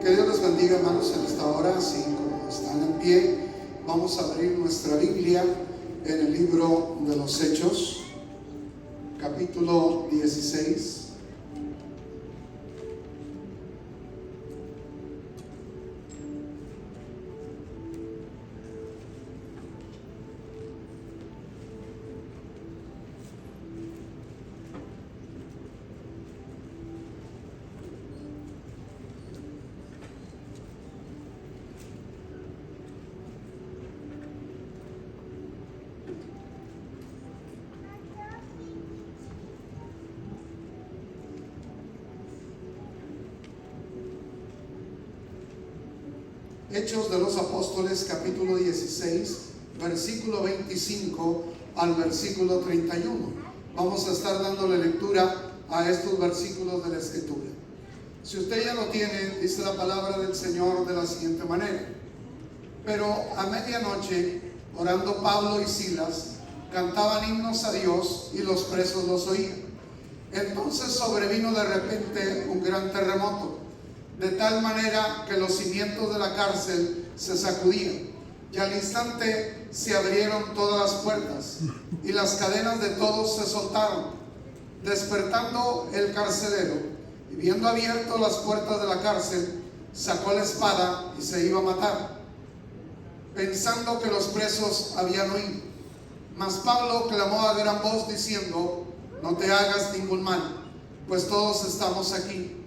Que Dios les bendiga, hermanos, en esta hora. Así como están en pie, vamos a abrir nuestra Biblia en el libro de los Hechos, capítulo 16. Hechos de los Apóstoles, capítulo 16, versículo 25 al versículo 31. Vamos a estar dándole lectura a estos versículos de la Escritura. Si usted ya lo tiene, dice la palabra del Señor de la siguiente manera: pero a medianoche, orando Pablo y Silas, cantaban himnos a Dios y los presos los oían. Entonces sobrevino de repente un gran terremoto, de tal manera que los cimientos de la cárcel se sacudían, y al instante se abrieron todas las puertas, y las cadenas de todos se soltaron. Despertando el carcelero, y viendo abiertas las puertas de la cárcel, sacó la espada y se iba a matar, pensando que los presos habían huido. Mas Pablo clamó a gran voz diciendo: no te hagas ningún mal, pues todos estamos aquí.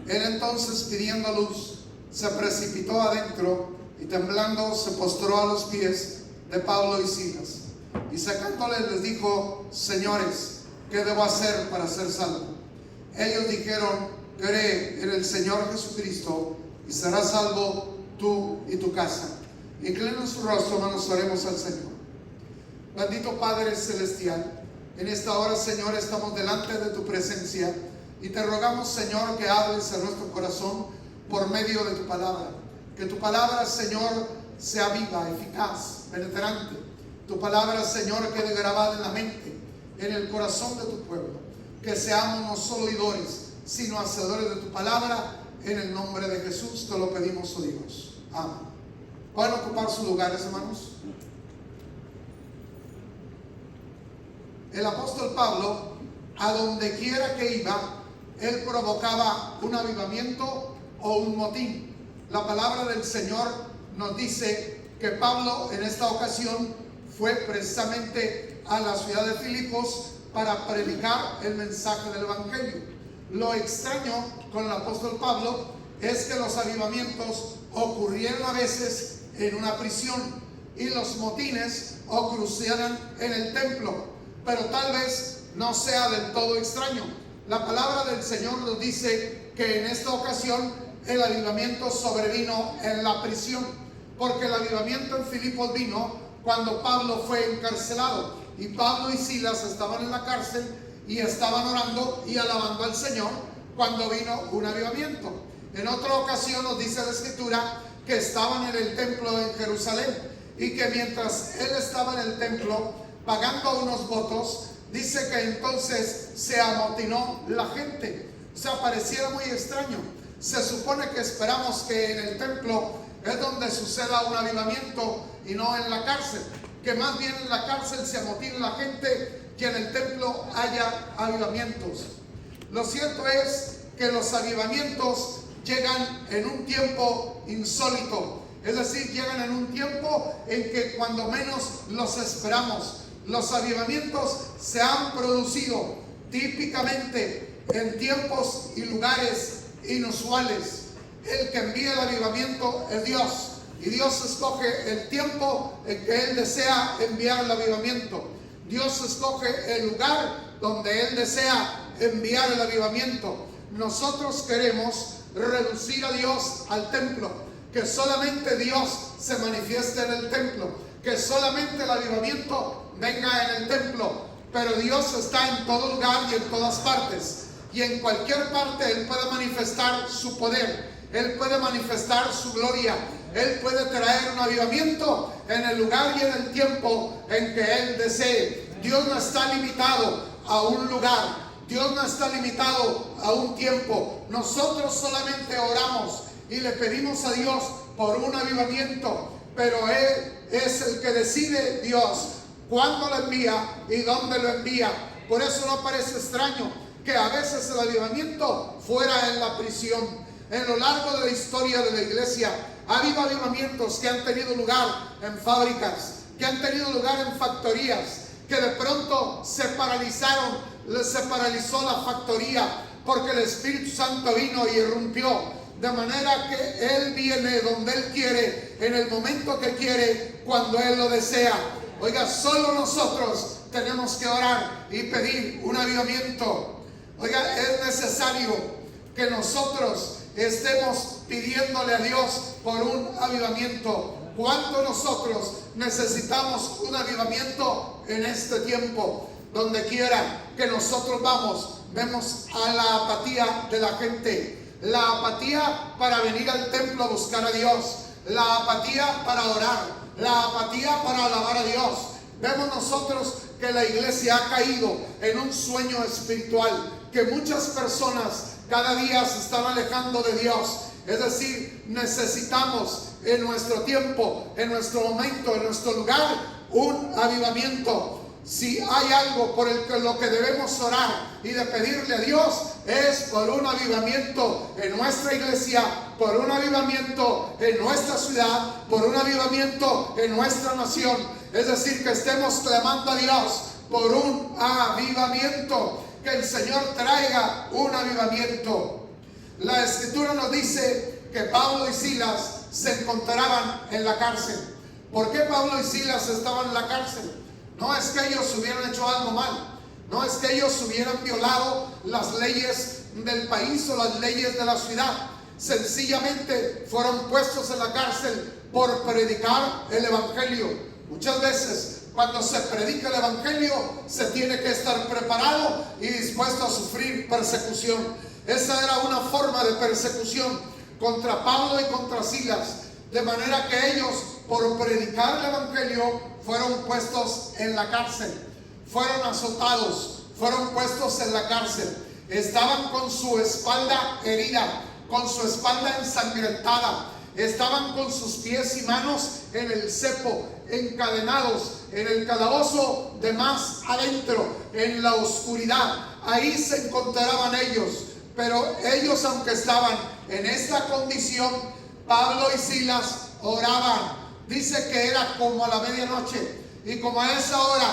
Él entonces, pidiendo luz, se precipitó adentro y temblando se postró a los pies de Pablo y Silas, y sacándoles les dijo: señores, ¿qué debo hacer para ser salvo? Ellos dijeron: cree en el Señor Jesucristo y serás salvo tú y tu casa. Inclinen su rostro, hermanos, oremos al Señor. Bendito Padre Celestial, en esta hora, Señor, estamos delante de tu presencia y te rogamos, Señor, que hables a nuestro corazón por medio de tu palabra. Que tu palabra, Señor, sea viva, eficaz, penetrante. Tu palabra, Señor, quede grabada en la mente, en el corazón de tu pueblo. Que seamos no solo oidores, sino hacedores de tu palabra. En el nombre de Jesús te lo pedimos, oh Dios. Amén. ¿Pueden ocupar sus lugares, hermanos? El apóstol Pablo, a donde quiera que iba, él provocaba un avivamiento o un motín. La palabra del Señor nos dice que Pablo en esta ocasión fue precisamente a la ciudad de Filipos para predicar el mensaje del Evangelio. Lo extraño con el apóstol Pablo es que los avivamientos ocurrieron a veces en una prisión y los motines ocurrieran en el templo, pero tal vez no sea del todo extraño. La palabra del Señor nos dice que en esta ocasión el avivamiento sobrevino en la prisión, porque el avivamiento en Filipos vino cuando Pablo fue encarcelado, y Pablo y Silas estaban en la cárcel y estaban orando y alabando al Señor cuando vino un avivamiento. En otra ocasión nos dice la Escritura que estaban en el templo en Jerusalén, y que mientras él estaba en el templo pagando unos votos, dice que entonces se amotinó la gente. O sea, pareciera muy extraño. Se supone que esperamos que en el templo es donde suceda un avivamiento y no en la cárcel. Que más bien en la cárcel se amotine la gente, que en el templo haya avivamientos. Lo cierto es que los avivamientos llegan en un tiempo insólito. Es decir, llegan en un tiempo en que cuando menos los esperamos. Los avivamientos se han producido típicamente en tiempos y lugares inusuales. El que envía el avivamiento es Dios, y Dios escoge el tiempo en que Él desea enviar el avivamiento. Dios escoge el lugar donde Él desea enviar el avivamiento. Nosotros queremos reducir a Dios al templo, que solamente Dios se manifieste en el templo, que solamente el avivamiento venga en el templo, pero Dios está en todo lugar y en todas partes, y en cualquier parte Él puede manifestar su poder, Él puede manifestar su gloria, Él puede traer un avivamiento en el lugar y en el tiempo en que Él desee. Dios no está limitado a un lugar, Dios no está limitado a un tiempo. Nosotros solamente oramos y le pedimos a Dios por un avivamiento, pero Él es el que decide, Dios, cuándo lo envía y dónde lo envía. Por eso no parece extraño que a veces el avivamiento fuera en la prisión. En lo largo de la historia de la iglesia ha habido avivamientos que han tenido lugar en fábricas, que han tenido lugar en factorías, que de pronto se paralizó la factoría porque el Espíritu Santo vino y irrumpió. De manera que Él viene donde Él quiere, en el momento que quiere, cuando Él lo desea. Oiga, solo nosotros tenemos que orar y pedir un avivamiento. Oiga, es necesario que nosotros estemos pidiéndole a Dios por un avivamiento. ¿Cuánto nosotros necesitamos un avivamiento en este tiempo? Donde quiera que nosotros vamos, vemos a la apatía de la gente. La apatía para venir al templo a buscar a Dios. La apatía para orar. La apatía para alabar a Dios. Vemos nosotros que la iglesia ha caído en un sueño espiritual, que muchas personas cada día se están alejando de Dios. Es decir, necesitamos en nuestro tiempo, en nuestro momento, en nuestro lugar, un avivamiento. Si hay algo por lo que debemos orar y de pedirle a Dios, es por un avivamiento en nuestra iglesia, por un avivamiento en nuestra ciudad, por un avivamiento en nuestra nación. Es decir, que estemos clamando a Dios por un avivamiento, que el Señor traiga un avivamiento. La Escritura nos dice que Pablo y Silas se encontraban en la cárcel. ¿Por qué Pablo y Silas estaban en la cárcel? No es que ellos hubieran hecho algo mal, no es que ellos hubieran violado las leyes del país o las leyes de la ciudad. Sencillamente fueron puestos en la cárcel por predicar el evangelio. Muchas veces cuando se predica el evangelio se tiene que estar preparado y dispuesto a sufrir persecución. Esa era una forma de persecución contra Pablo y contra Silas, de manera que ellos, por predicar el evangelio, fueron puestos en la cárcel, fueron azotados, fueron puestos en la cárcel. Estaban con su espalda herida, con su espalda ensangrentada, estaban con sus pies y manos en el cepo, encadenados en el calabozo de más adentro, en la oscuridad. Ahí se encontraban ellos. Pero ellos, aunque estaban en esta condición, Pablo y Silas oraban. Dice que era como a la medianoche, y como a esa hora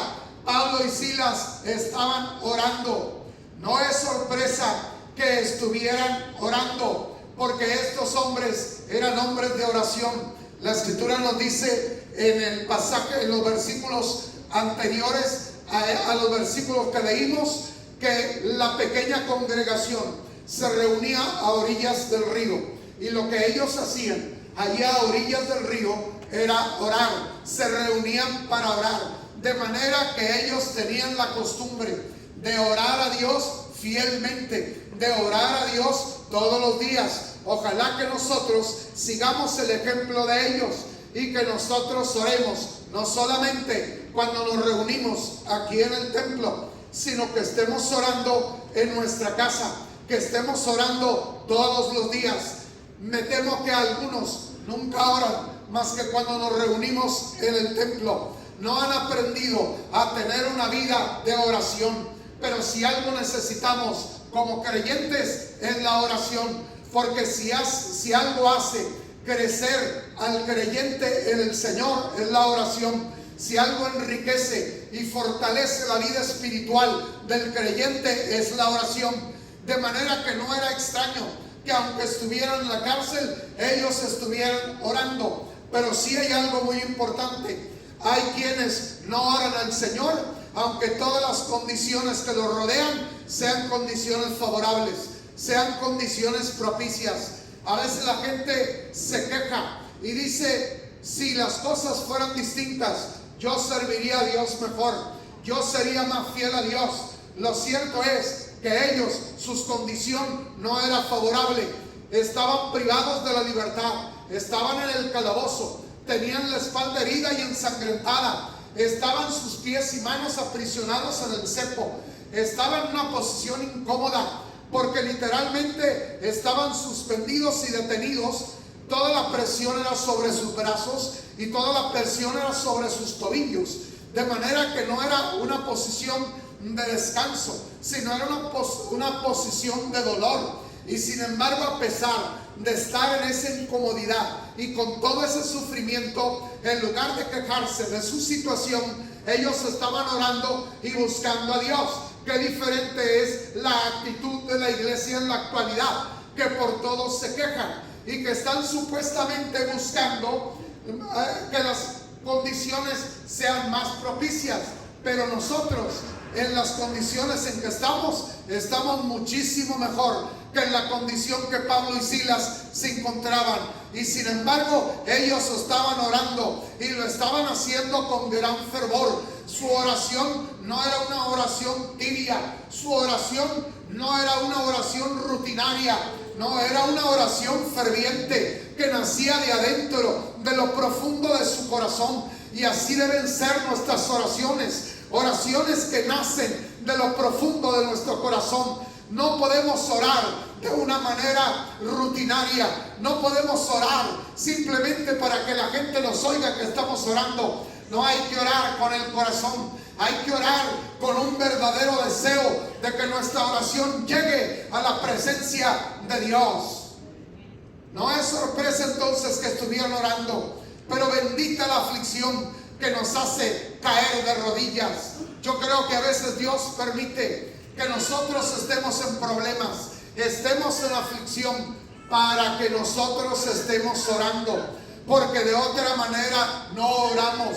Pablo y Silas estaban orando. No es sorpresa que estuvieran orando, porque estos hombres eran hombres de oración. La Escritura nos dice en el pasaje, en los versículos anteriores a los versículos que leímos, que la pequeña congregación se reunía a orillas del río, y lo que ellos hacían allá a orillas del río era orar. Se reunían para orar, de manera que ellos tenían la costumbre de orar a Dios fielmente, de orar a Dios todos los días. Ojalá que nosotros sigamos el ejemplo de ellos y que nosotros oremos no solamente cuando nos reunimos aquí en el templo, sino que estemos orando en nuestra casa, que estemos orando todos los días. Me temo que algunos nunca oran más que cuando nos reunimos en el templo. No han aprendido a tener una vida de oración. Pero si algo necesitamos como creyentes es la oración, porque si algo hace crecer al creyente en el Señor es la oración. Si algo enriquece y fortalece la vida espiritual del creyente es la oración. De manera que no era extraño que aunque estuvieran en la cárcel, ellos estuvieran orando. Pero sí hay algo muy importante. Hay quienes no oran al Señor, aunque todas las condiciones que los rodean sean condiciones favorables, sean condiciones propicias. A veces la gente se queja y dice, si las cosas fueran distintas, yo serviría a Dios mejor, yo sería más fiel a Dios. Lo cierto es que ellos, su condición no era favorable. Estaban privados de la libertad, estaban en el calabozo, tenían la espalda herida y ensangrentada, estaban sus pies y manos aprisionados en el cepo, estaban en una posición incómoda. porque literalmente estaban suspendidos y detenidos. Toda la presión era sobre sus brazos y toda la presión era sobre sus tobillos, de manera que no era una posición de descanso, sino era una posición de dolor. Y sin embargo, a pesar de estar en esa incomodidad y con todo ese sufrimiento, en lugar de quejarse de su situación, ellos estaban orando y buscando a Dios. Qué diferente es la actitud de la iglesia en la actualidad, que por todo se quejan y que están supuestamente buscando que las condiciones sean más propicias. Pero nosotros, en las condiciones en que estamos muchísimo mejor que en la condición que Pablo y Silas se encontraban. Y sin embargo, ellos estaban orando y lo estaban haciendo con gran fervor. Su oración no era una oración tibia, su oración no era una oración rutinaria, no, era una oración ferviente que nacía de adentro, de lo profundo de su corazón. Y así deben ser nuestras oraciones, oraciones que nacen de lo profundo de nuestro corazón. No podemos orar de una manera rutinaria, no podemos orar simplemente para que la gente nos oiga que estamos orando. No, hay que orar con el corazón, hay que orar con un verdadero deseo de que nuestra oración llegue a la presencia de Dios. No es sorpresa entonces que estuvieran orando, pero bendita la aflicción que nos hace caer de rodillas. Yo creo que a veces Dios permite que nosotros estemos en problemas, estemos en aflicción, para que nosotros estemos orando, porque de otra manera no oramos.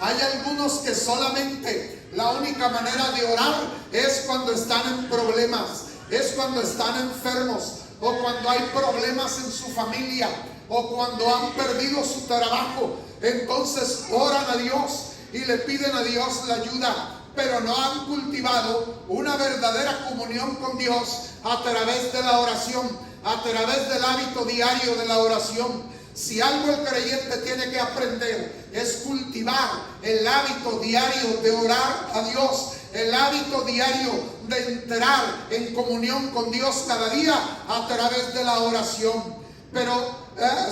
Hay algunos que solamente la única manera de orar es cuando están en problemas, es cuando están enfermos, o cuando hay problemas en su familia, o cuando han perdido su trabajo. Entonces oran a Dios y le piden a Dios la ayuda, pero no han cultivado una verdadera comunión con Dios a través de la oración, a través del hábito diario de la oración. Si algo el creyente tiene que aprender es cultivar el hábito diario de orar a Dios, el hábito diario de entrar en comunión con Dios cada día a través de la oración. Pero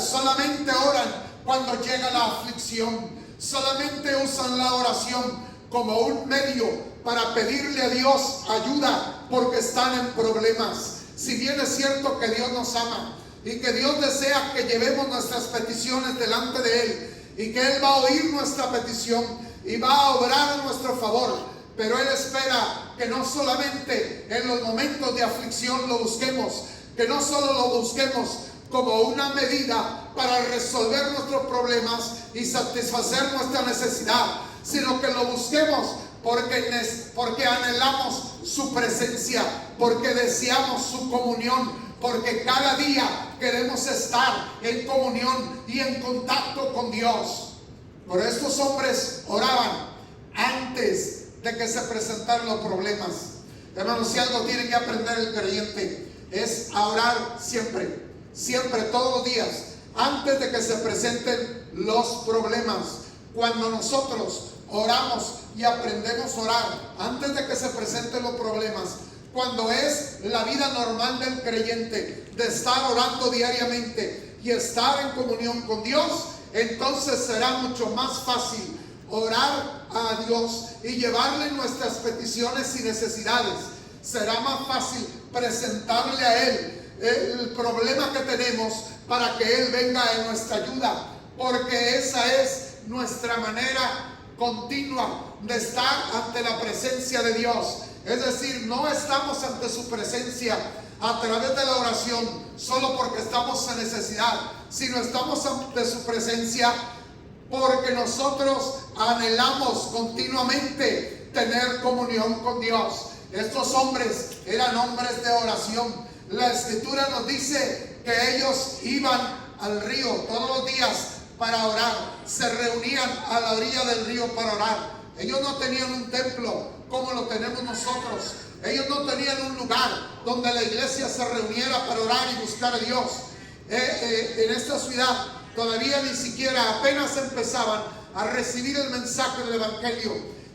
solamente oran cuando llega la aflicción, solamente usan la oración como un medio para pedirle a Dios ayuda porque están en problemas. Si bien es cierto que Dios nos ama y que Dios desea que llevemos nuestras peticiones delante de Él y que Él va a oír nuestra petición y va a obrar a nuestro favor, pero Él espera que no solamente en los momentos de aflicción lo busquemos, que no solo lo busquemos como una medida para resolver nuestros problemas y satisfacer nuestra necesidad, sino que lo busquemos porque anhelamos su presencia, porque deseamos su comunión, porque cada día queremos estar en comunión y en contacto con Dios. Por estos hombres oraban antes de que se presentaran los problemas. Hermanos, si algo tiene que aprender el creyente es a orar siempre, siempre, todos los días, antes de que se presenten los problemas. Cuando nosotros oramos y aprendemos a orar antes de que se presenten los problemas, cuando es la vida normal del creyente de estar orando diariamente y estar en comunión con Dios, entonces será mucho más fácil orar a Dios y llevarle nuestras peticiones y necesidades. Será más fácil presentarle a Él el problema que tenemos para que Él venga en nuestra ayuda, porque esa es nuestra manera continua de estar ante la presencia de Dios. Es decir, no estamos ante su presencia a través de la oración solo porque estamos en necesidad, sino estamos ante su presencia porque nosotros anhelamos continuamente tener comunión con Dios. Estos hombres eran hombres de oración. La Escritura nos dice que ellos iban al río todos los días para orar, se reunían a la orilla del río para orar. Ellos no tenían un templo como lo tenemos nosotros. Ellos no tenían un lugar donde la iglesia se reuniera para orar y buscar a Dios. En esta ciudad todavía ni siquiera apenas empezaban a recibir el mensaje del Evangelio,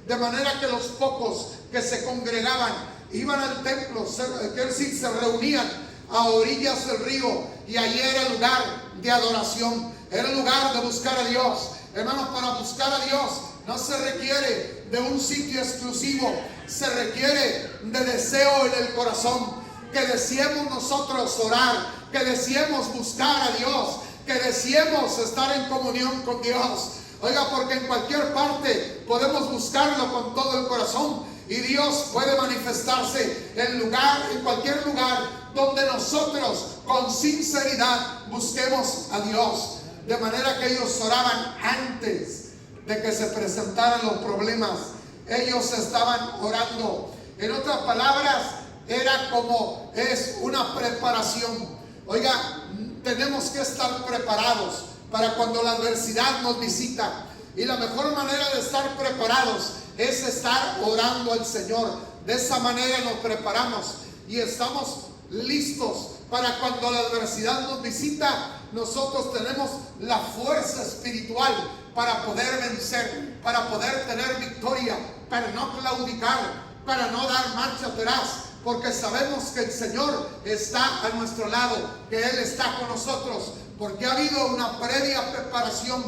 de manera que los pocos que se congregaban iban al templo, se reunían a orillas del río, y allí era el lugar de adoración, era el lugar de buscar a Dios. Hermanos, para buscar a Dios no se requiere de un sitio exclusivo, se requiere de deseo en el corazón, que deseemos nosotros orar, que deseemos buscar a Dios, que deseemos estar en comunión con Dios. Oiga, porque en cualquier parte podemos buscarlo con todo el corazón, y Dios puede manifestarse en cualquier lugar donde nosotros con sinceridad busquemos a Dios. De manera que ellos oraban antes de que se presentaran los problemas. Ellos estaban orando. En otras palabras, era como es una preparación. Oiga, tenemos que estar preparados para cuando la adversidad nos visita. Y la mejor manera de estar preparados es estar orando al Señor. De esa manera nos preparamos y estamos listos para cuando la adversidad nos visita. Nosotros tenemos la fuerza espiritual para poder vencer, para poder tener victoria, para no claudicar, para no dar marcha atrás, porque sabemos que el Señor está a nuestro lado, que Él está con nosotros, porque ha habido una previa preparación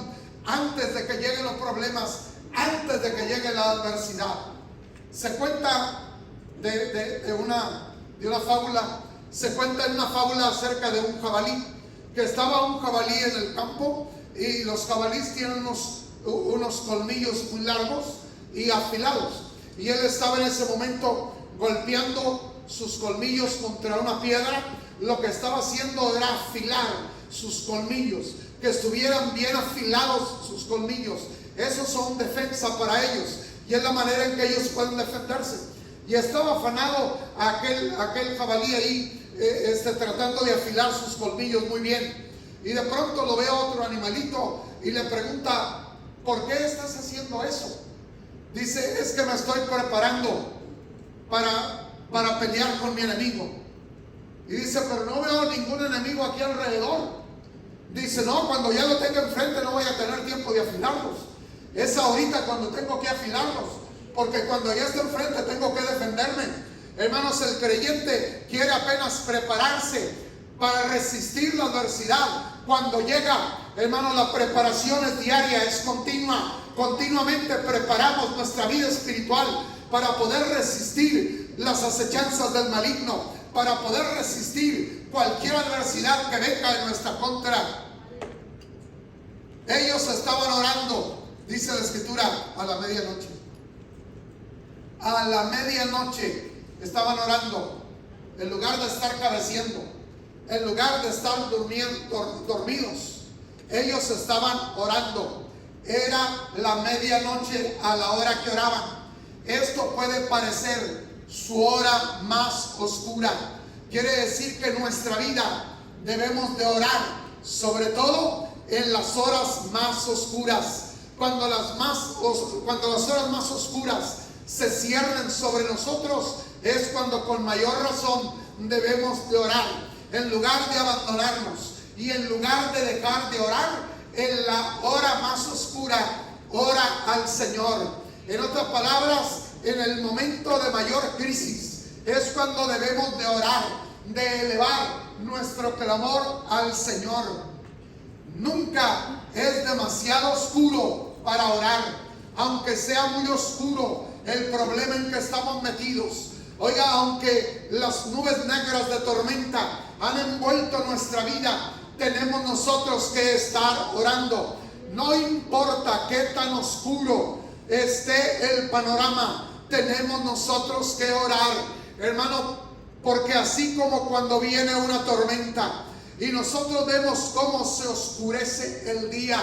antes de que lleguen los problemas, antes de que llegue la adversidad. Se cuenta de una fábula, se cuenta en una fábula acerca de un jabalí, que estaba un jabalí en el campo, y los jabalíes tienen unos colmillos muy largos y afilados, y él estaba en ese momento golpeando sus colmillos contra una piedra. Lo que estaba haciendo era afilar sus colmillos, que estuvieran bien afilados sus colmillos. Esos son defensa para ellos, y es la manera en que ellos pueden defenderse. Y estaba afanado aquel jabalí ahí, tratando de afilar sus colmillos muy bien. Y de pronto lo ve otro animalito y le pregunta: ¿por qué estás haciendo eso? Dice: es que me estoy preparando para pelear con mi enemigo. Y dice: pero no veo ningún enemigo aquí alrededor. Dice: no, cuando ya lo tenga enfrente no voy a tener tiempo de afilarlos. Es ahorita cuando tengo que afilarlos, porque cuando ya esté enfrente tengo que defenderme. Hermanos, el creyente quiere apenas prepararse para resistir la adversidad. Cuando llega, hermanos, la preparación es diaria, es continua. Continuamente preparamos nuestra vida espiritual para poder resistir las acechanzas del maligno, para poder resistir cualquier adversidad que venga en nuestra contra. Ellos estaban orando, dice la Escritura, a la medianoche. A la medianoche estaban orando, en lugar de estar cabeceando, en lugar de estar dormidos. Ellos estaban orando. Era la medianoche a la hora que oraban. Esto puede parecer su hora más oscura. Quiere decir que en nuestra vida debemos de orar, sobre todo en las horas más oscuras. Cuando las horas más oscuras se ciernen sobre nosotros, es cuando con mayor razón debemos de orar. En lugar de abandonarnos y en lugar de dejar de orar, en la hora más oscura, ora al Señor. En otras palabras, en el momento de mayor crisis, es cuando debemos de orar, de elevar nuestro clamor al Señor. Nunca es demasiado oscuro para orar, aunque sea muy oscuro el problema en que estamos metidos. Oiga, aunque las nubes negras de tormenta han envuelto nuestra vida, tenemos nosotros que estar orando. No importa qué tan oscuro esté el panorama, tenemos nosotros que orar, hermano, porque así como cuando viene una tormenta y nosotros vemos cómo se oscurece el día.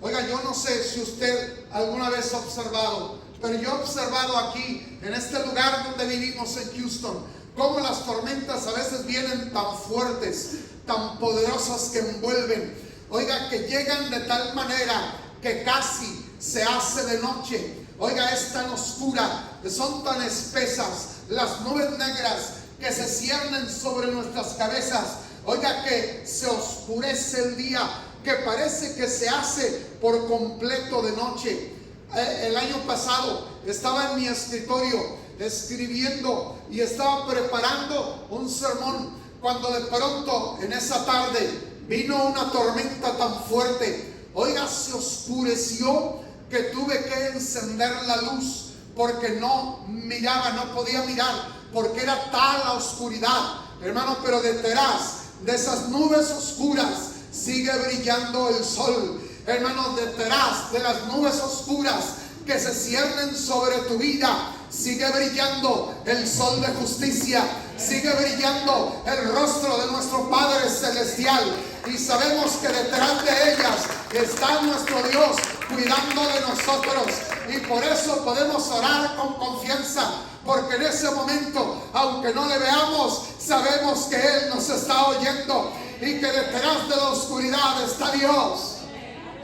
Oiga, yo no sé si usted alguna vez ha observado, pero yo he observado aquí, en este lugar donde vivimos en Houston, cómo las tormentas a veces vienen tan fuertes, tan poderosas, que envuelven. Oiga, que llegan de tal manera que casi se hace de noche. Oiga, es tan oscura, son tan espesas las nubes negras que se ciernen sobre nuestras cabezas. Oiga, que se oscurece el día, que parece que se hace por completo de noche. El año pasado estaba en mi escritorio escribiendo y estaba preparando un sermón, cuando de pronto en esa tarde vino una tormenta tan fuerte. Oiga, se oscureció que tuve que encender la luz porque no miraba, no podía mirar, porque era tal la oscuridad, hermano. Pero detrás de esas nubes oscuras sigue brillando el sol, hermano. Detrás de las nubes oscuras que se ciernen sobre tu vida sigue brillando el sol de justicia, sigue brillando el rostro de nuestro Padre Celestial, y sabemos que detrás de ellas está nuestro Dios cuidando de nosotros, y por eso podemos orar con confianza, porque en ese momento, aunque no le veamos, sabemos que Él nos está oyendo y que detrás de la oscuridad está Dios.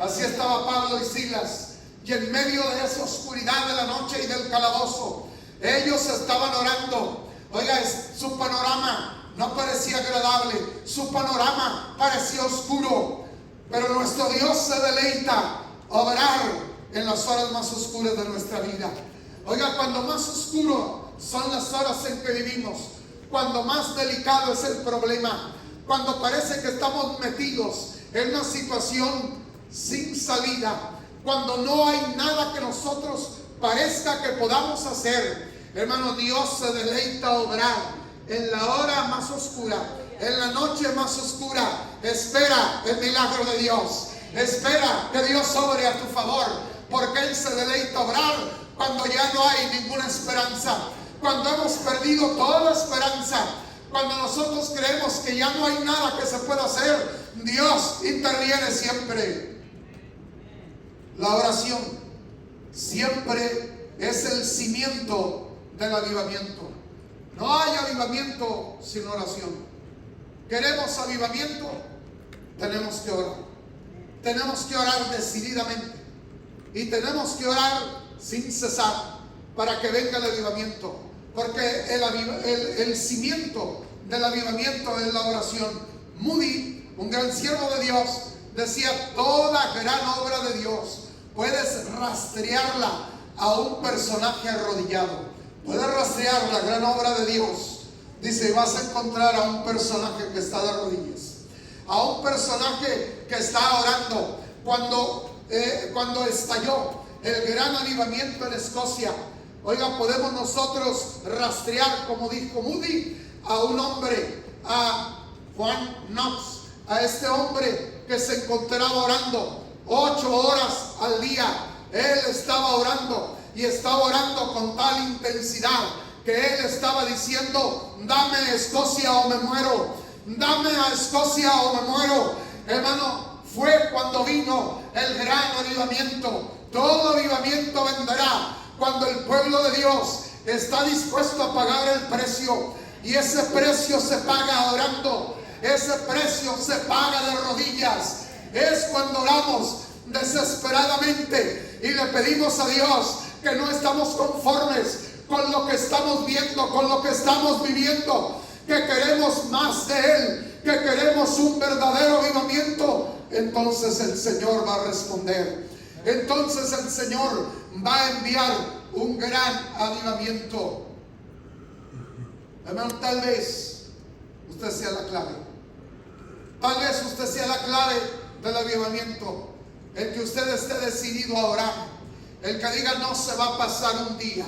Así estaba Pablo y Silas, y en medio de esa oscuridad de la noche y del calabozo, ellos estaban orando. Oiga, su panorama no parecía agradable, su panorama parecía oscuro, pero nuestro Dios se deleita obrar en las horas más oscuras de nuestra vida. Oiga, cuando más oscuro son las horas en que vivimos, cuando más delicado es el problema, cuando parece que estamos metidos en una situación sin salida, cuando no hay nada que nosotros parezca que podamos hacer, hermano, Dios se deleita obrar en la hora más oscura, en la noche más oscura. Espera el milagro de Dios, espera que Dios obre a tu favor, porque Él se deleita obrar cuando ya no hay ninguna esperanza, cuando hemos perdido toda esperanza, cuando nosotros creemos que ya no hay nada que se pueda hacer. Dios interviene siempre. La oración siempre es el cimiento del avivamiento. No hay avivamiento sin oración. ¿Queremos avivamiento? Tenemos que orar. Tenemos que orar decididamente. Y tenemos que orar sin cesar para que venga el avivamiento. Porque el cimiento del avivamiento es la oración. Moody, un gran siervo de Dios, decía: toda gran obra de Dios puedes rastrearla a un personaje arrodillado. Puedes rastrear la gran obra de Dios. Dice, vas a encontrar a un personaje que está de rodillas, a un personaje que está orando. Cuando estalló el gran avivamiento en Escocia, oiga, podemos nosotros rastrear, como dijo Moody, a un hombre, a Juan Knox, a este hombre que se encontraba orando 8 horas al día. Él estaba orando, y estaba orando con tal intensidad que él estaba diciendo: dame Escocia o me muero, dame a Escocia o me muero. Hermano, fue cuando vino el gran avivamiento. Todo avivamiento vendrá cuando el pueblo de Dios está dispuesto a pagar el precio, y ese precio se paga orando, ese precio se paga de rodillas. Es cuando oramos desesperadamente y le pedimos a Dios que no estamos conformes con lo que estamos viendo, con lo que estamos viviendo, que queremos más de Él, que queremos un verdadero avivamiento. Entonces el Señor va a responder. Entonces el Señor va a enviar un gran avivamiento. Hermano, tal vez usted sea la clave. Tal vez usted sea la clave del avivamiento. El que usted esté decidido a orar, el que diga: no se va a pasar un día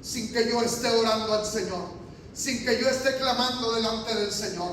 sin que yo esté orando al Señor, sin que yo esté clamando delante del Señor.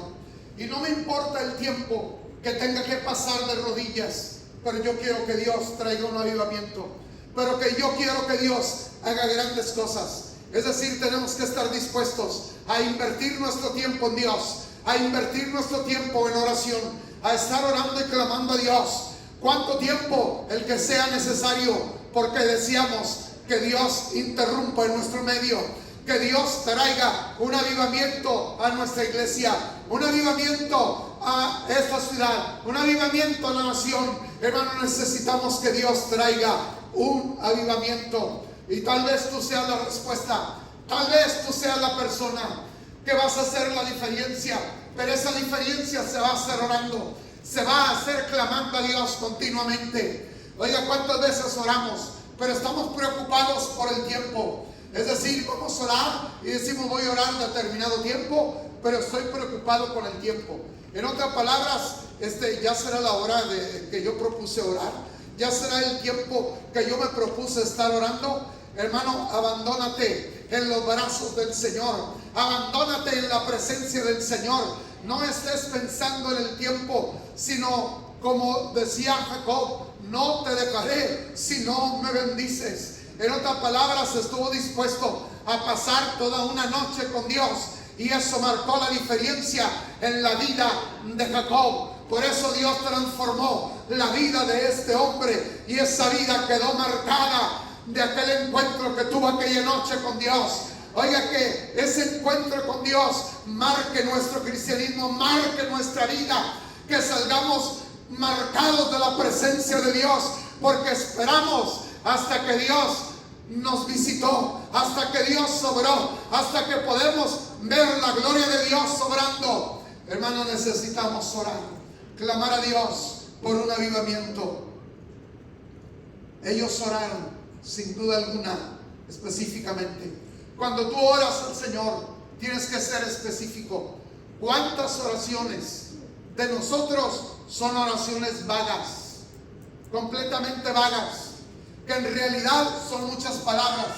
Y no me importa el tiempo que tenga que pasar de rodillas, pero yo quiero que Dios traiga un avivamiento, pero que yo quiero que Dios haga grandes cosas. Es decir, tenemos que estar dispuestos a invertir nuestro tiempo en Dios, a invertir nuestro tiempo en oración, a estar orando y clamando a Dios. ¿Cuánto tiempo? El que sea necesario, porque deseamos que Dios interrumpa en nuestro medio, que Dios traiga un avivamiento a nuestra iglesia, un avivamiento a esta ciudad, un avivamiento a la nación. Hermano, necesitamos que Dios traiga un avivamiento. Y tal vez tú seas la respuesta, tal vez tú seas la persona que vas a hacer la diferencia, pero esa diferencia se va a hacer orando, se va a hacer clamando a Dios continuamente. Oiga, ¿cuántas veces oramos, pero estamos preocupados por el tiempo? Es decir, vamos a orar y decimos voy a orar determinado tiempo, pero estoy preocupado con el tiempo. En otras palabras, ya será la hora que yo propuse orar, ya será el tiempo que yo me propuse estar orando. Hermano, abandónate en los brazos del Señor, abandónate en la presencia del Señor. No estés pensando en el tiempo, sino como decía Jacob, no te dejaré si no me bendices. En otras palabras, estuvo dispuesto a pasar toda una noche con Dios, y eso marcó la diferencia en la vida de Jacob. Por eso Dios transformó la vida de este hombre, y esa vida quedó marcada de aquel encuentro que tuvo aquella noche con Dios. Oiga, que ese encuentro con Dios marque nuestro cristianismo, marque nuestra vida, que salgamos marcados de la presencia de Dios, porque esperamos hasta que Dios nos visitó, hasta que Dios sobró, hasta que podemos ver la gloria de Dios sobrando. Hermano, necesitamos orar, clamar a Dios por un avivamiento. Ellos oraron, sin duda alguna, específicamente. Cuando tú oras al Señor, tienes que ser específico. ¿Cuántas oraciones de nosotros son oraciones vagas, completamente vagas, que en realidad son muchas palabras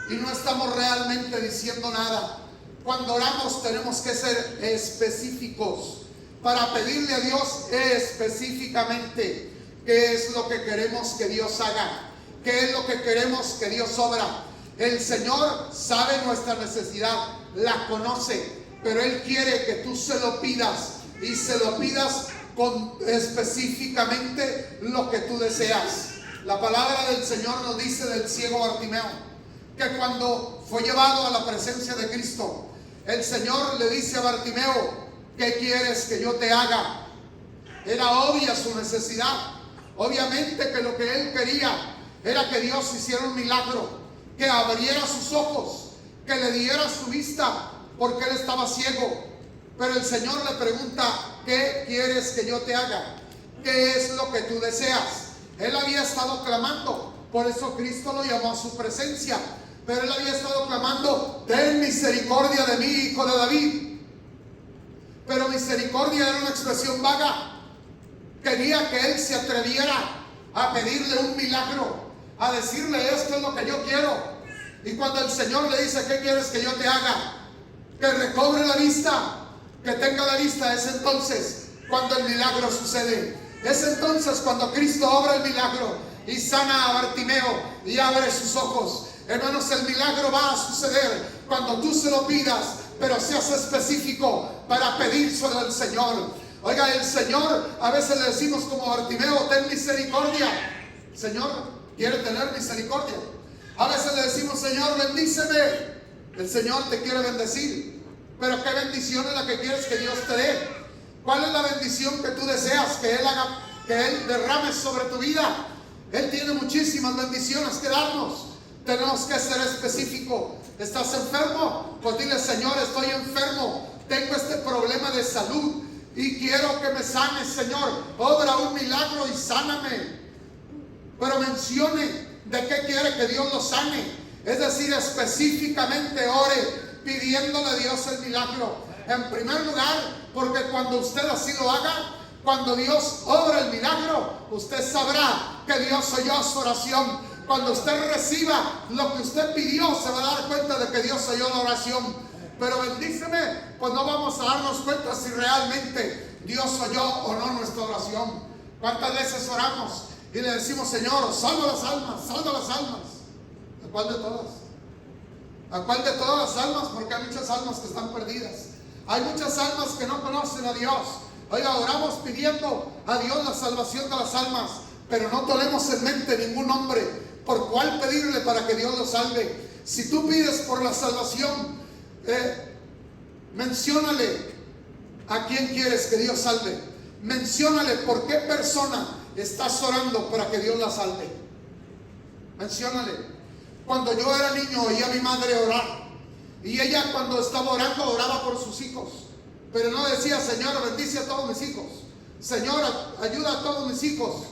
y no estamos realmente diciendo nada? Cuando oramos tenemos que ser específicos para pedirle a Dios específicamente qué es lo que queremos que Dios haga, qué es lo que queremos que Dios obra. El Señor sabe nuestra necesidad, la conoce, pero Él quiere que tú se lo pidas, y se lo pidas con específicamente lo que tú deseas. La palabra del Señor nos dice del ciego Bartimeo, que cuando fue llevado a la presencia de Cristo, el Señor le dice a Bartimeo, ¿qué quieres que yo te haga? Era obvia su necesidad. Obviamente que lo que él quería era que Dios hiciera un milagro, que abriera sus ojos, que le diera su vista, porque él estaba ciego. Pero el Señor le pregunta, ¿qué quieres que yo te haga? ¿Qué es lo que tú deseas? Él había estado clamando, por eso Cristo lo llamó a su presencia. Pero él había estado clamando, ten misericordia de mí, hijo de David. Pero misericordia era una expresión vaga. Quería que él se atreviera a pedirle un milagro, a decirle, esto es lo que yo quiero. Y cuando el Señor le dice, ¿qué quieres que yo te haga? Que recobre la vista, que tenga la vista. Es entonces cuando el milagro sucede. Es entonces cuando Cristo obra el milagro y sana a Bartimeo y abre sus ojos. Hermanos, el milagro va a suceder cuando tú se lo pidas, pero seas específico para pedírselo al Señor. Oiga, el Señor, a veces le decimos como Bartimeo, ten misericordia. Señor quiere tener misericordia. A veces le decimos, Señor, bendíceme. El Señor te quiere bendecir, pero ¿qué bendición es la que quieres que Dios te dé? ¿Cuál es la bendición que tú deseas que Él haga, que Él derrame sobre tu vida? Él tiene muchísimas bendiciones que darnos. Tenemos que ser específicos. ¿Estás enfermo? Pues dile, Señor, estoy enfermo, tengo este problema de salud y quiero que me sanes, Señor. Obra un milagro y sáname. Pero mencione de qué quiere que Dios lo sane. Es decir, específicamente ore pidiéndole a Dios el milagro. En primer lugar, porque cuando usted así lo haga, cuando Dios obra el milagro, usted sabrá que Dios oyó su oración. Cuando usted reciba lo que usted pidió, se va a dar cuenta de que Dios oyó la oración. Pero bendíceme, pues no vamos a darnos cuenta si realmente Dios oyó o no nuestra oración. ¿Cuántas veces oramos y le decimos, Señor, salva las almas, salva las almas? ¿A cuál de todas? ¿A cuál de todas las almas? Porque hay muchas almas que están perdidas. Hay muchas almas que no conocen a Dios. Oiga, oramos pidiendo a Dios la salvación de las almas, pero no tenemos en mente ningún nombre por cuál pedirle para que Dios lo salve. Si tú pides por la salvación, menciónale a quién quieres que Dios salve. Menciónale por qué persona estás orando para que Dios la salve. Menciónale. Cuando yo era niño oía a mi madre orar, y ella cuando estaba orando oraba por sus hijos, pero no decía, Señor, bendice a todos mis hijos, Señor, ayuda a todos mis hijos.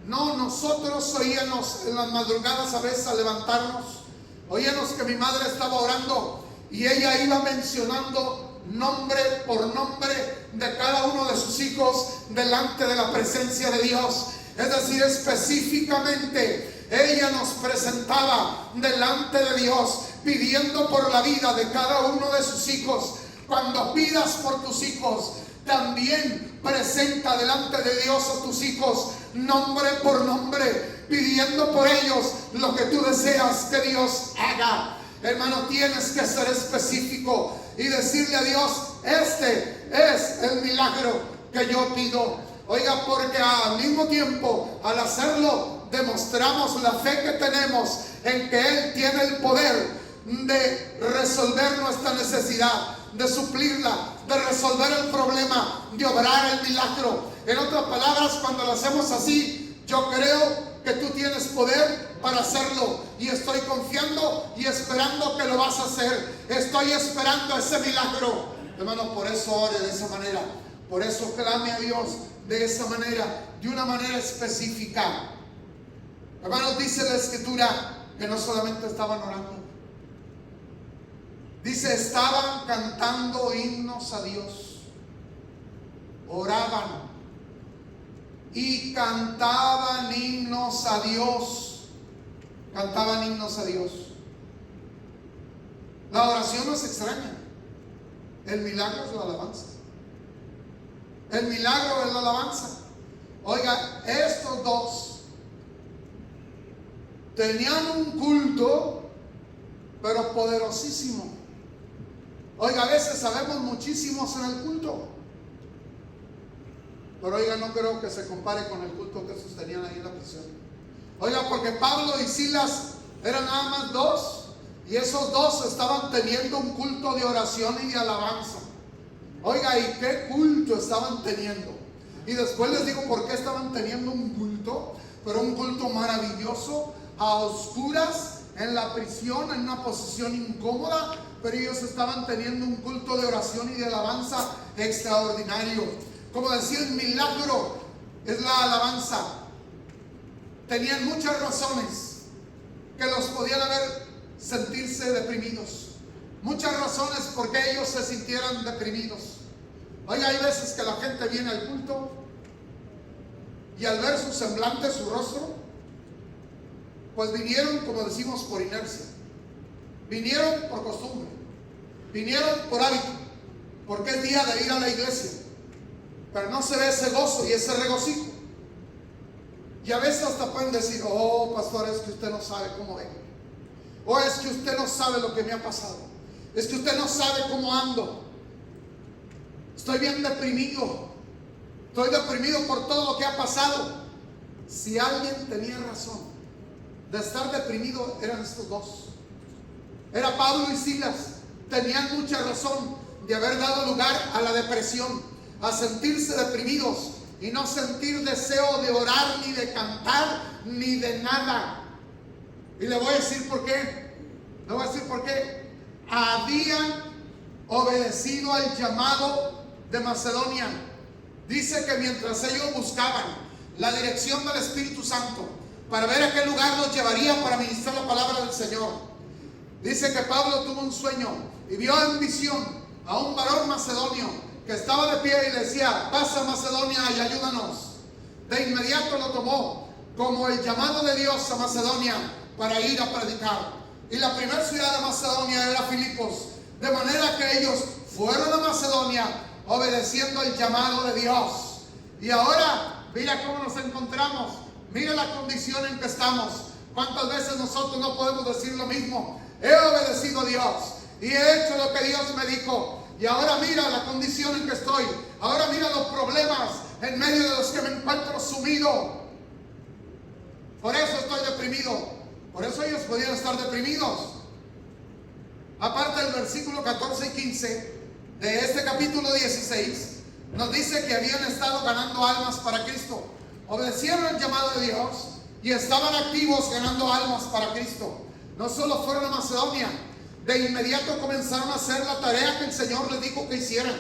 No, nosotros oíamos en las madrugadas a veces a levantarnos, Oíanos que mi madre estaba orando y ella iba mencionando nombre por nombre de cada uno de sus hijos delante de la presencia de Dios. Es decir, específicamente ella nos presentaba delante de Dios, pidiendo por la vida de cada uno de sus hijos. Cuando pidas por tus hijos, también presenta delante de Dios a tus hijos, nombre por nombre, pidiendo por ellos lo que tú deseas que Dios haga. Hermano, tienes que ser específico y decirle a Dios: este es el milagro que yo pido. Oiga, porque al mismo tiempo, al hacerlo, demostramos la fe que tenemos en que Él tiene el poder de resolver nuestra necesidad, de suplirla, de resolver el problema, de obrar el milagro. En otras palabras, cuando lo hacemos así, yo creo que tú tienes poder para hacerlo, y estoy confiando y esperando que lo vas a hacer. Estoy esperando ese milagro. Hermano, por eso ore de esa manera, por eso clame a Dios de esa manera, de una manera específica. Hermanos, dice la Escritura que no solamente estaban orando, dice, estaban cantando himnos a Dios, oraban y cantaban himnos a Dios. Cantaban himnos a Dios. La oración no es extraña. El milagro es la alabanza. El milagro es la alabanza. Oiga, estos dos tenían un culto, pero poderosísimo. Oiga, a veces sabemos muchísimos en el culto, pero oiga, no creo que se compare con el culto que sostenían ahí en la prisión. Oiga, porque Pablo y Silas eran nada más dos, y esos dos estaban teniendo un culto de oración y de alabanza. Oiga, ¿y qué culto estaban teniendo? Y después les digo por qué estaban teniendo un culto, pero un culto maravilloso, a oscuras, en la prisión, en una posición incómoda, pero ellos estaban teniendo un culto de oración y de alabanza extraordinario. Como decía, el milagro es la alabanza. Tenían muchas razones que los podían haber sentirse deprimidos. Muchas razones por qué ellos se sintieran deprimidos. Oiga, hay veces que la gente viene al culto y al ver su semblante, su rostro, pues vinieron, como decimos, por inercia. Vinieron por costumbre. Vinieron por hábito, porque es día de ir a la iglesia. Pero no se ve ese gozo y ese regocijo. Y a veces hasta pueden decir: oh, pastor, es que usted no sabe cómo vengo. O es que usted no sabe lo que me ha pasado. Es que usted no sabe cómo ando. Estoy bien deprimido. Estoy deprimido por todo lo que ha pasado. Si alguien tenía razón de estar deprimido, eran estos dos. Era Pablo y Silas. Tenían mucha razón de haber dado lugar a la depresión, a sentirse deprimidos y no sentir deseo de orar, ni de cantar, ni de nada. Y le voy a decir por qué. Le voy a decir por qué. Habían obedecido al llamado de Macedonia. Dice que mientras ellos buscaban la dirección del Espíritu Santo para ver a qué lugar los llevaría para ministrar la palabra del Señor, dice que Pablo tuvo un sueño y vio en visión a un varón macedonio que estaba de pie y le decía: pasa Macedonia y ayúdanos. De inmediato lo tomó como el llamado de Dios a Macedonia para ir a predicar. Y la primera ciudad de Macedonia era Filipos. De manera que ellos fueron a Macedonia obedeciendo el llamado de Dios. Y ahora, mira cómo nos encontramos. Mira la condición en que estamos. ¿Cuántas veces nosotros no podemos decir lo mismo? He obedecido a Dios y he hecho lo que Dios me dijo. Y ahora mira la condición en que estoy. Ahora mira los problemas en medio de los que me encuentro sumido. Por eso estoy deprimido. Por eso ellos podían estar deprimidos. Aparte del versículo 14 y 15 de este capítulo 16, nos dice que habían estado ganando almas para Cristo. Obedecieron el llamado de Dios y estaban activos ganando almas para Cristo. No solo fueron a Macedonia, de inmediato comenzaron a hacer la tarea que el Señor les dijo que hicieran.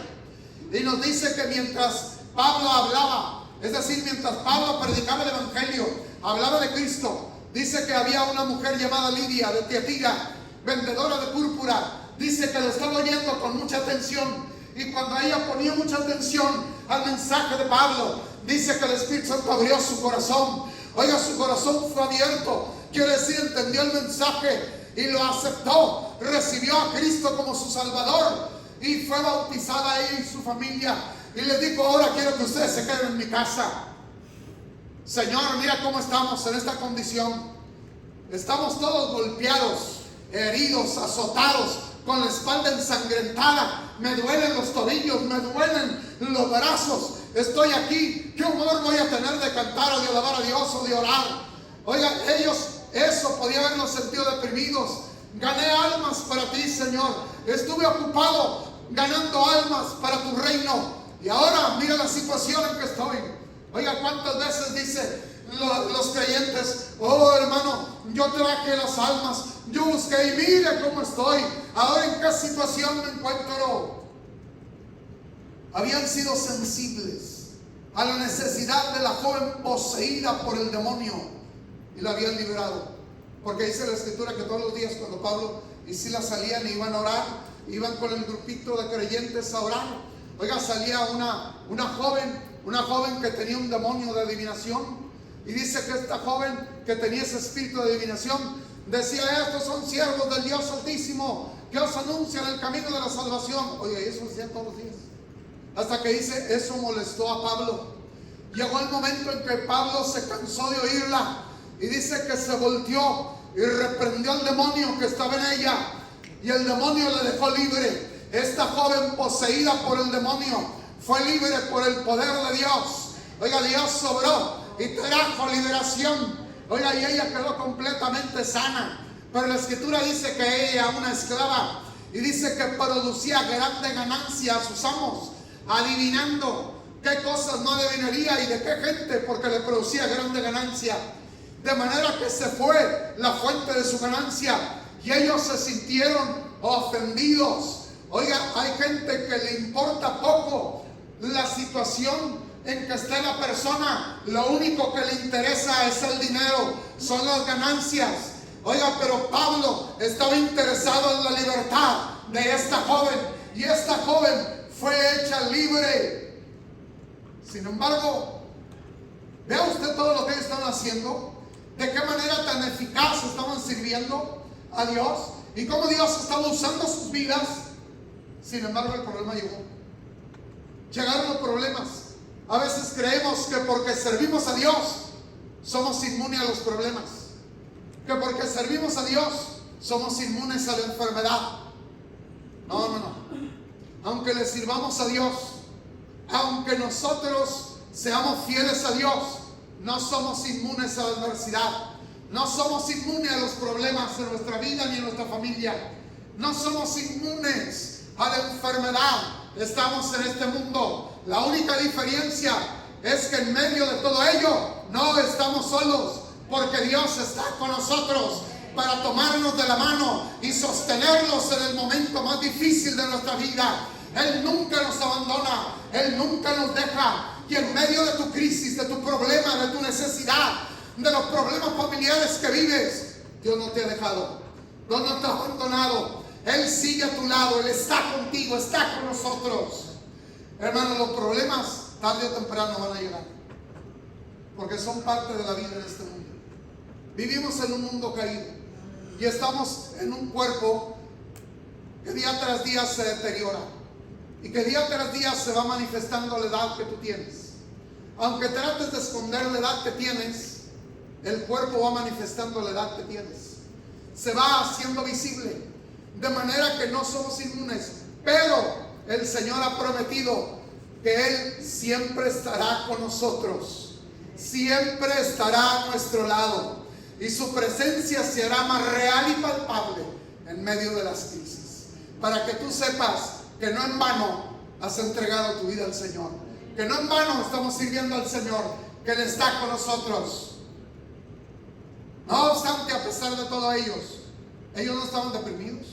Y nos dice que mientras Pablo hablaba, es decir, mientras Pablo predicaba el Evangelio, hablaba de Cristo, dice que había una mujer llamada Lidia de Tiatira vendedora de púrpura, dice que lo estaba oyendo con mucha atención. Y cuando ella ponía mucha atención al mensaje de Pablo, dice que el Espíritu Santo abrió su corazón. Oiga, su corazón fue abierto. Quiere decir, entendió el mensaje y lo aceptó. Recibió a Cristo como su Salvador y fue bautizada ella y su familia. Y le dijo: ahora quiero que ustedes se queden en mi casa. Señor, mira cómo estamos en esta condición. Estamos todos golpeados, heridos, azotados, con la espalda ensangrentada. Me duelen los tobillos, me duelen los brazos. Estoy aquí. ¿Qué humor voy a tener de cantar o de alabar a Dios o de orar? Oiga, ellos eso podía haberlos sentido deprimidos. Gané almas para ti, Señor. Estuve ocupado ganando almas para tu reino. Y ahora mira la situación en que estoy. Oiga, cuántas veces dice los creyentes: oh hermano, yo traje las almas, yo busqué y mire cómo estoy. Ahora en qué situación me encuentro. Habían sido sensibles a la necesidad de la joven poseída por el demonio y la habían librado. Porque dice la Escritura que todos los días cuando Pablo y Silas salían e iban a orar, iban con el grupito de creyentes a orar. Oiga, salía una joven que tenía un demonio de adivinación. Y dice que esta joven que tenía ese espíritu de adivinación decía: estos son siervos del Dios Altísimo, que os anuncian el camino de la salvación. Oiga, y eso decía todos los días. Hasta que dice, eso molestó a Pablo. Llegó el momento en que Pablo se cansó de oírla. Y dice que se volteó y reprendió al demonio que estaba en ella. Y el demonio le dejó libre. Esta joven poseída por el demonio fue libre por el poder de Dios. Oiga, Dios sobró y trajo liberación. Oiga, y ella quedó completamente sana. Pero la Escritura dice que ella, una esclava, y dice que producía grande ganancia a sus amos, adivinando qué cosas no adivinaría y de qué gente, porque le producía grande ganancia. De manera que se fue la fuente de su ganancia y ellos se sintieron ofendidos. Oiga, hay gente que le importa poco la situación en que esté la persona. Lo único que le interesa es el dinero, son las ganancias. Oiga, pero Pablo estaba interesado en la libertad de esta joven, y esta joven fue hecha libre. Sin embargo, vea usted todo lo que ellos estaban haciendo, de qué manera tan eficaz estaban sirviendo a Dios y cómo Dios estaba usando sus vidas. Sin embargo, el problema llegó. Llegaron los problemas. A veces creemos que porque servimos a Dios somos inmunes a los problemas, que porque servimos a Dios somos inmunes a la enfermedad. No. Aunque le sirvamos a Dios, aunque nosotros seamos fieles a Dios, no somos inmunes a la adversidad. No somos inmunes a los problemas en nuestra vida ni en nuestra familia. No somos inmunes a la enfermedad. Estamos en este mundo. La única diferencia es que en medio de todo ello no estamos solos, porque Dios está con nosotros para tomarnos de la mano y sostenernos en el momento más difícil de nuestra vida. Él nunca nos abandona, Él nunca nos deja. Y en medio de tu crisis, de tu problema, de tu necesidad, de los problemas familiares que vives, Dios no te ha dejado, Dios no te ha abandonado. Él sigue a tu lado, Él está contigo, está con nosotros. Hermanos, los problemas tarde o temprano van a llegar, porque son parte de la vida en este mundo. Vivimos en un mundo caído y estamos en un cuerpo que día tras día se deteriora y que día tras día se va manifestando la edad que tú tienes. Aunque trates de esconder la edad que tienes, el cuerpo va manifestando la edad que tienes. Se va haciendo visible, de manera que no somos inmunes. Pero el Señor ha prometido que Él siempre estará con nosotros, siempre estará a nuestro lado, y su presencia se hará más real y palpable en medio de las crisis, para que tú sepas que no en vano has entregado tu vida al Señor, que no en vano estamos sirviendo al Señor, que Él está con nosotros. No obstante, a pesar de todo ellos no estaban deprimidos.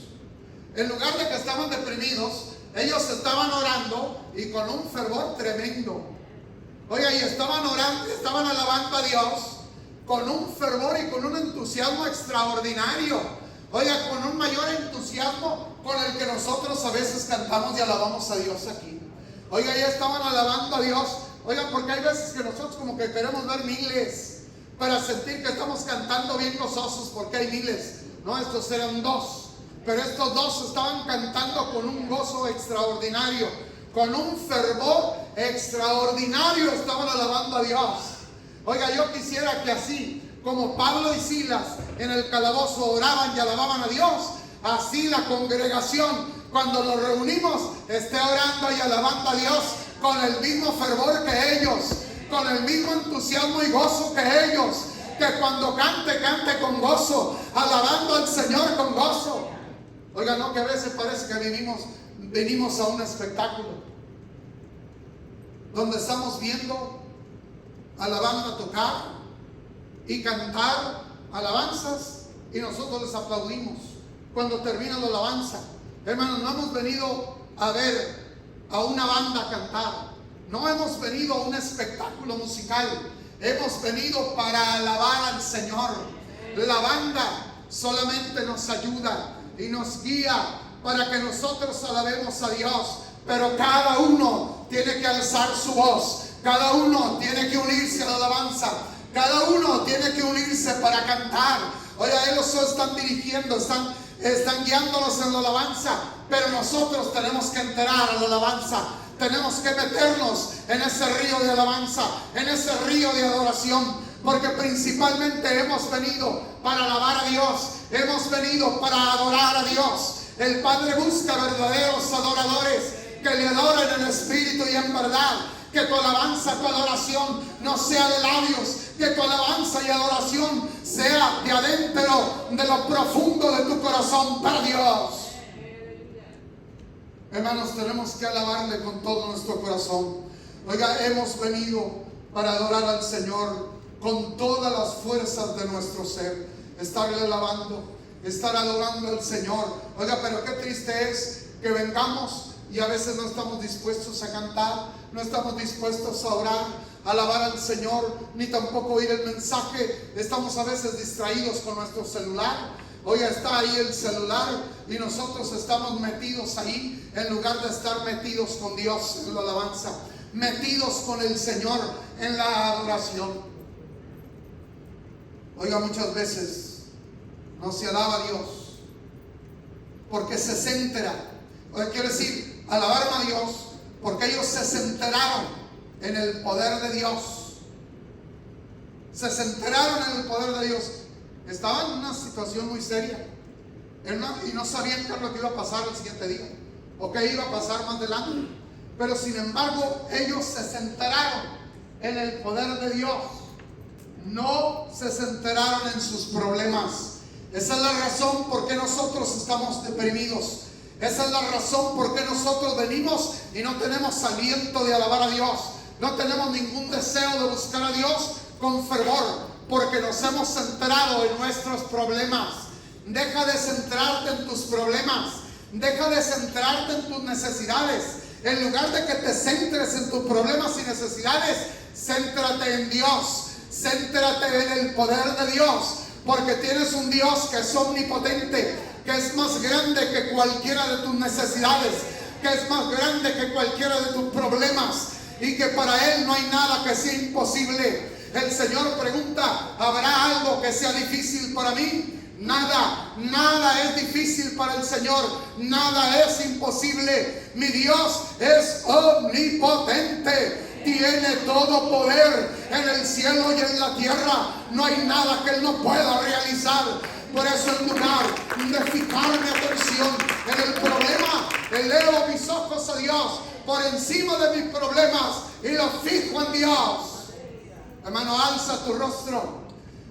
En lugar de que estaban deprimidos, ellos estaban orando y con un fervor tremendo. Oiga, y estaban orando, estaban alabando a Dios con un fervor y con un entusiasmo extraordinario. Oiga, con un mayor entusiasmo con el que nosotros a veces cantamos y alabamos a Dios aquí. Oiga, ya estaban alabando a Dios. Oiga, porque hay veces que nosotros como que queremos ver miles para sentir que estamos cantando bien gozosos, porque hay miles. No, estos eran dos, pero estos dos estaban cantando con un gozo extraordinario, con un fervor extraordinario, estaban alabando a Dios. Oiga, yo quisiera que así como Pablo y Silas en el calabozo oraban y alababan a Dios, así la congregación, cuando nos reunimos, esté orando y alabando a Dios con el mismo fervor que ellos, con el mismo entusiasmo y gozo que ellos. Que cuando cante, cante con gozo, alabando al Señor con gozo. Oiga, no, que a veces parece que venimos a un espectáculo donde estamos viendo a la banda tocar y cantar alabanzas y nosotros les aplaudimos cuando termina la alabanza. Hermanos, no hemos venido a ver a una banda cantar, no hemos venido a un espectáculo musical, hemos venido para alabar al Señor. La banda solamente nos ayuda y nos guía para que nosotros alabemos a Dios, pero cada uno tiene que alzar su voz, cada uno tiene que unirse a la alabanza, cada uno tiene que unirse para cantar. Oiga, ellos están dirigiendo, están guiándonos en la alabanza, pero nosotros tenemos que entrar a la alabanza. Tenemos que meternos en ese río de alabanza, en ese río de adoración, porque principalmente hemos venido para alabar a Dios, hemos venido para adorar a Dios. El Padre busca verdaderos adoradores que le adoren en espíritu y en verdad. Que tu alabanza, tu adoración no sea de labios, que tu alabanza y adoración sea de adentro, de lo profundo de tu corazón para Dios. Hermanos, tenemos que alabarle con todo nuestro corazón. Oiga, hemos venido para adorar al Señor con todas las fuerzas de nuestro ser. Estarle alabando, estar adorando al Señor. Oiga, pero qué triste es que vengamos y a veces no estamos dispuestos a cantar, no estamos dispuestos a orar, a alabar al Señor, ni tampoco oír el mensaje. Estamos a veces distraídos con nuestro celular. Oiga, está ahí el celular y nosotros estamos metidos ahí en lugar de estar metidos con Dios en la alabanza, metidos con el Señor en la adoración. Oiga, muchas veces no se alaba a Dios porque se centra. Oiga, quiero decir, alabar a Dios porque ellos se centraron en el poder de Dios. Se centraron en el poder de Dios. Estaban en una situación muy seria y no sabían qué es lo que iba a pasar el siguiente día o qué iba a pasar más adelante, pero sin embargo ellos se centraron en el poder de Dios, no se centraron en sus problemas. Esa es la razón por qué nosotros estamos deprimidos. Esa es la razón por qué nosotros venimos y no tenemos aliento de alabar a Dios, no tenemos ningún deseo de buscar a Dios con fervor, porque nos hemos centrado en nuestros problemas. Deja de centrarte en tus problemas, deja de centrarte en tus necesidades. En lugar de que te centres en tus problemas y necesidades, céntrate en Dios, céntrate en el poder de Dios, porque tienes un Dios que es omnipotente, que es más grande que cualquiera de tus necesidades, que es más grande que cualquiera de tus problemas, y que para Él no hay nada que sea imposible. El Señor pregunta, ¿habrá algo que sea difícil para mí? Nada, nada es difícil para el Señor, nada es imposible. Mi Dios es omnipotente, tiene todo poder en el cielo y en la tierra. No hay nada que Él no pueda realizar. Por eso, en lugar de fijar mi atención en el problema, elevo mis ojos a Dios por encima de mis problemas y los fijo en Dios. Hermano, alza tu rostro,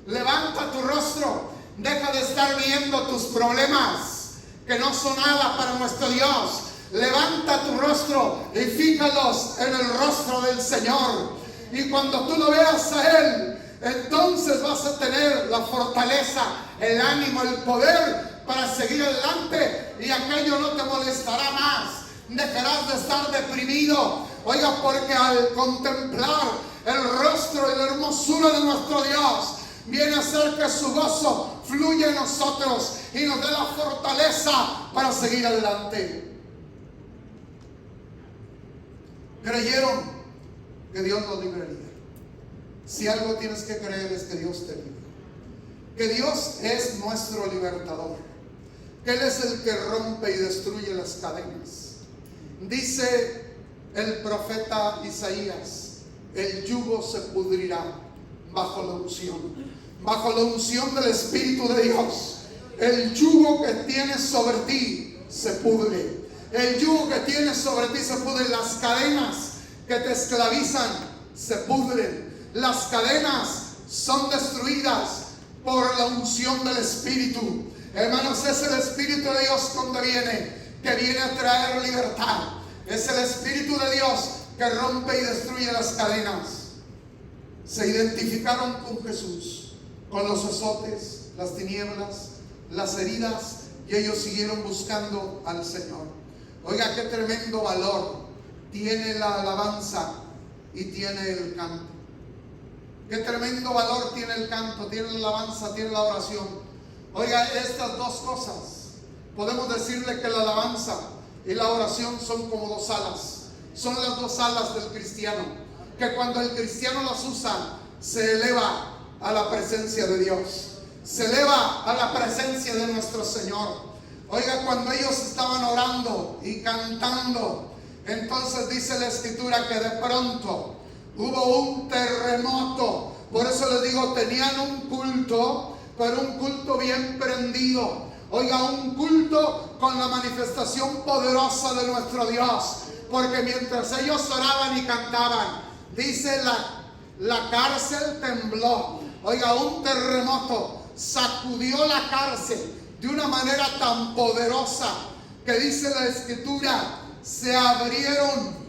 levanta tu rostro, deja de estar viendo tus problemas que no son nada para nuestro Dios. Levanta tu rostro y fíjalos en el rostro del Señor, y cuando tú lo veas a Él, entonces vas a tener la fortaleza, el ánimo, el poder para seguir adelante, y aquello no te molestará más. Dejarás de estar deprimido. Oiga, porque al contemplar el rostro y la hermosura de nuestro Dios, viene a ser que su gozo fluya en nosotros y nos dé la fortaleza para seguir adelante. Creyeron que Dios los libraría. Si algo tienes que creer es que Dios te libre, que Dios es nuestro libertador, que Él es el que rompe y destruye las cadenas. Dice el profeta Isaías: el yugo se pudrirá bajo la unción del Espíritu de Dios. El yugo que tienes sobre ti se pudre. El yugo que tienes sobre ti se pudre. Las cadenas que te esclavizan se pudren. Las cadenas son destruidas por la unción del Espíritu. Hermanos, es el Espíritu de Dios cuando viene, que viene a traer libertad. Es el Espíritu de Dios que rompe y destruye las cadenas. Se identificaron con Jesús, con los azotes, las tinieblas, las heridas, y ellos siguieron buscando al Señor. Oiga, qué tremendo valor tiene la alabanza y tiene el canto. Qué tremendo valor tiene el canto, tiene la alabanza, tiene la oración. Oiga, estas dos cosas, podemos decirle que la alabanza y la oración son como dos alas. Son las dos alas del cristiano, que cuando el cristiano las usa, se eleva a la presencia de Dios, se eleva a la presencia de nuestro Señor. Oiga, cuando ellos estaban orando y cantando, entonces dice la Escritura que de pronto hubo un terremoto. Por eso les digo, tenían un culto, pero un culto bien prendido. Oiga, un culto con la manifestación poderosa de nuestro Dios. Porque mientras ellos oraban y cantaban, dice la cárcel tembló. Oiga, un terremoto sacudió la cárcel de una manera tan poderosa que dice la Escritura, se abrieron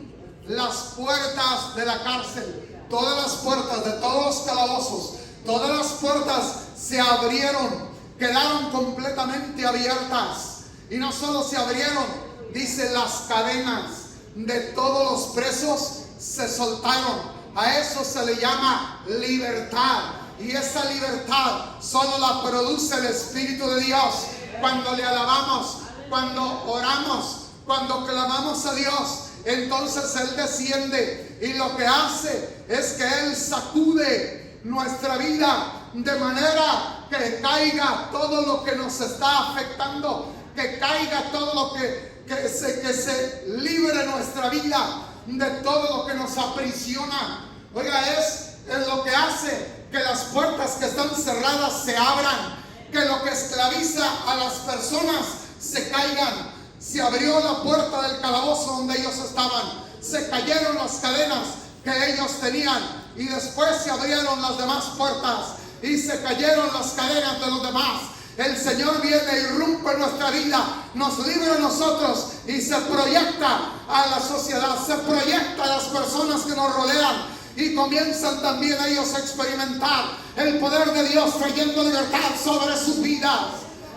las puertas de la cárcel. Todas las puertas de todos los calabozos, todas las puertas se abrieron, quedaron completamente abiertas. Y no solo se abrieron, dice, las cadenas de todos los presos se soltaron. A eso se le llama libertad. Y esa libertad solo la produce el Espíritu de Dios cuando le alabamos, cuando oramos, cuando clamamos a Dios. Entonces Él desciende y lo que hace es que Él sacude nuestra vida de manera que caiga todo lo que nos está afectando, que caiga todo lo que se libre nuestra vida de todo lo que nos aprisiona. Oiga, es lo que hace que las puertas que están cerradas se abran, que lo que esclaviza a las personas se caigan. Se abrió la puerta del calabozo donde ellos estaban, se cayeron las cadenas que ellos tenían, y después se abrieron las demás puertas y se cayeron las cadenas de los demás. El Señor viene y irrumpe nuestra vida, nos libra a nosotros y se proyecta a la sociedad, se proyecta a las personas que nos rodean, y comienzan también ellos a experimentar el poder de Dios trayendo libertad sobre sus vidas.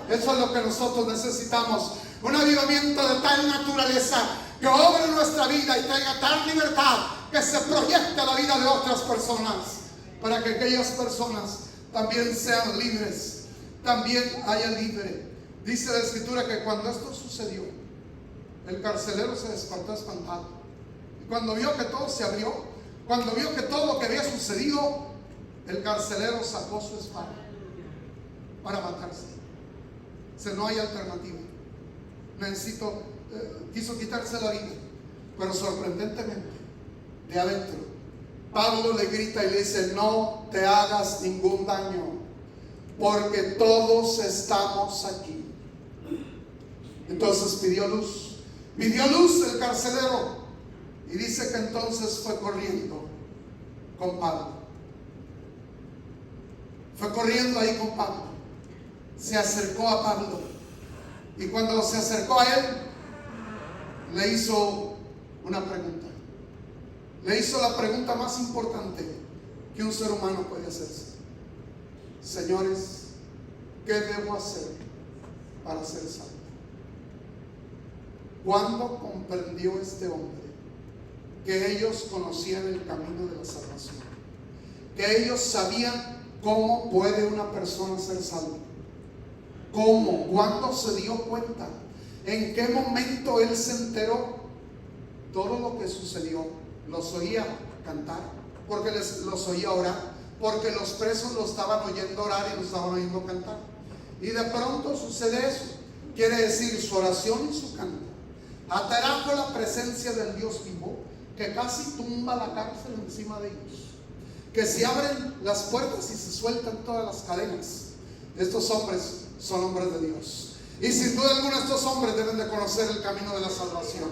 Eso es lo que nosotros necesitamos, un avivamiento de tal naturaleza que obre en nuestra vida y traiga tal libertad que se proyecte a la vida de otras personas, para que aquellas personas también sean libres, también haya libre. Dice la Escritura que cuando esto sucedió, el carcelero se despertó espantado, y cuando vio que todo se abrió, cuando vio que todo lo que había sucedido, el carcelero sacó su espada para matarse. Dice, no hay alternativa, quiso quitarse la vida. Pero sorprendentemente, de adentro, Pablo le grita y le dice, no te hagas ningún daño, porque todos estamos aquí. Entonces pidió luz el carcelero, y dice que entonces fue corriendo con Pablo. Fue corriendo ahí con Pablo. Se acercó a Pablo, y cuando se acercó a él, le hizo una pregunta. Le hizo la pregunta más importante que un ser humano puede hacerse. Señores, ¿qué debo hacer para ser salvo? ¿Cuándo comprendió este hombre que ellos conocían el camino de la salvación? Que ellos sabían cómo puede una persona ser salva. ¿Cómo? ¿Cuándo se dio cuenta? ¿En qué momento él se enteró? Todo lo que sucedió, los oía cantar, porque los oía orar, porque los presos lo estaban oyendo orar y lo estaban oyendo cantar. Y de pronto sucede eso. Quiere decir, su oración y su canto atrajo la presencia del Dios vivo, que casi tumba la cárcel encima de ellos, que se abren las puertas y se sueltan todas las cadenas. Estos hombres son hombres de Dios, y sin duda alguna estos hombres deben de conocer el camino de la salvación.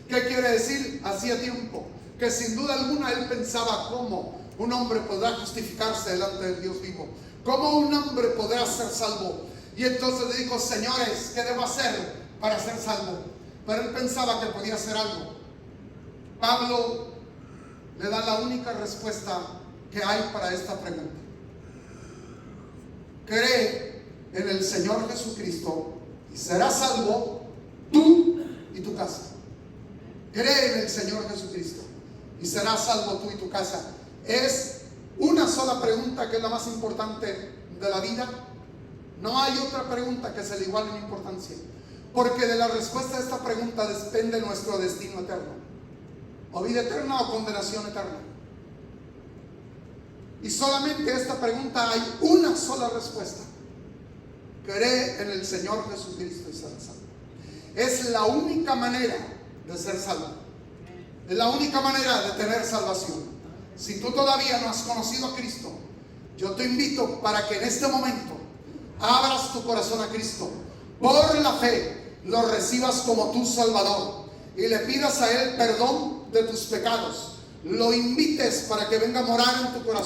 ¿Qué quiere decir? Hacía tiempo que sin duda alguna él pensaba cómo un hombre podrá justificarse delante del Dios vivo, cómo un hombre podrá ser salvo. Y entonces le dijo: señores, ¿qué debo hacer para ser salvo? Pero él pensaba que podía hacer algo. Pablo le da la única respuesta que hay para esta pregunta: cree en el Señor Jesucristo y serás salvo tú y tu casa. Cree en el Señor Jesucristo y serás salvo tú y tu casa. Es una sola pregunta que es la más importante de la vida. No hay otra pregunta que se le iguale en importancia, porque de la respuesta a esta pregunta depende nuestro destino eterno: o vida eterna o condenación eterna. Y solamente a esta pregunta hay una sola respuesta: cree en el Señor Jesucristo y serás salvo. Es la única manera de ser salvo, es la única manera de tener salvación. Si tú todavía no has conocido a Cristo, yo te invito para que en este momento abras tu corazón a Cristo, por la fe lo recibas como tu Salvador y le pidas a Él perdón de tus pecados, lo invites para que venga a morar en tu corazón.